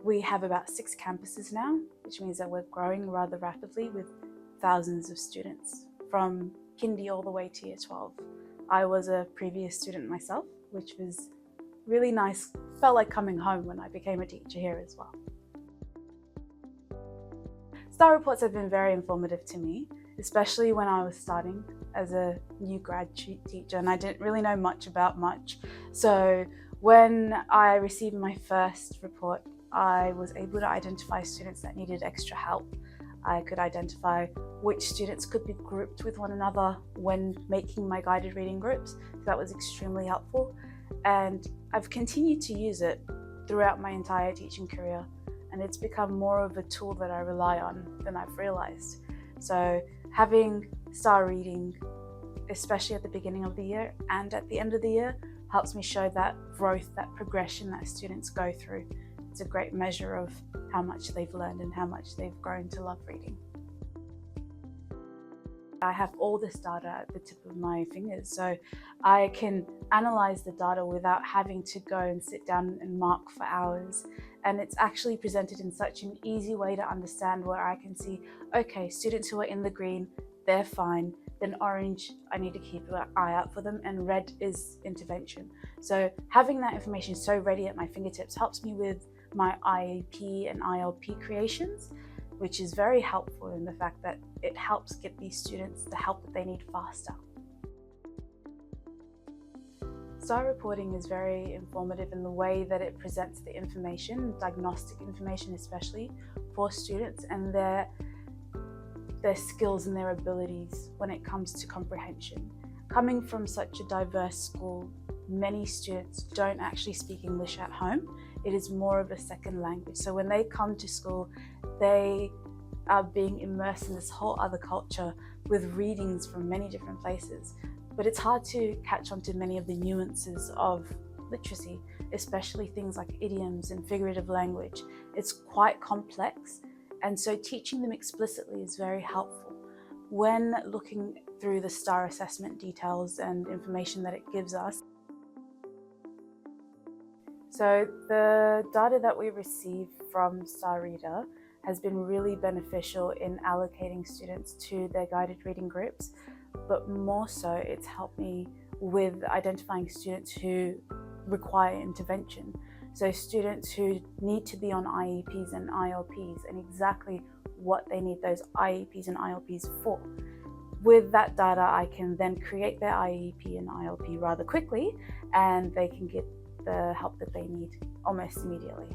We have about 6 campuses now, which means that we're growing rather rapidly with thousands of students from kindy all the way to year 12. I was a previous student myself, which was really nice. Felt like coming home when I became a teacher here as well. STAR reports have been very informative to me, especially when I was starting as a new grad teacher and I didn't really know much about much. So when I received my first report, I was able to identify students that needed extra help. I could identify which students could be grouped with one another when making my guided reading groups. So that was extremely helpful. And I've continued to use it throughout my entire teaching career. And it's become more of a tool that I rely on than I've realized. So having STAR reading, especially at the beginning of the year and at the end of the year, helps me show that growth, that progression that students go through. It's a great measure of how much they've learned and how much they've grown to love reading. I have all this data at the tip of my fingers, so I can analyze the data without having to go and sit down and mark for hours. And it's actually presented in such an easy way to understand, where I can see, okay, students who are in the green, they're fine. Then orange, I need to keep an eye out for them, and red is intervention. So having that information so ready at my fingertips helps me with my IEP and ILP creations, which is very helpful in the fact that it helps get these students the help that they need faster. STAR reporting is very informative in the way that it presents the information, diagnostic information especially, for students and their skills and their abilities when it comes to comprehension. Coming from such a diverse school, many students don't actually speak English at home. It is more of a second language. So when they come to school, they are being immersed in this whole other culture with readings from many different places. But it's hard to catch on to many of the nuances of literacy, especially things like idioms and figurative language. It's quite complex, and so teaching them explicitly is very helpful. When looking through the STAR assessment details and information that it gives us, so the data that we receive from STAR Reader has been really beneficial in allocating students to their guided reading groups, but more so it's helped me with identifying students who require intervention. So students who need to be on IEPs and ILPs, and exactly what they need those IEPs and ILPs for. With that data, I can then create their IEP and ILP rather quickly, and they can get the help that they need almost immediately.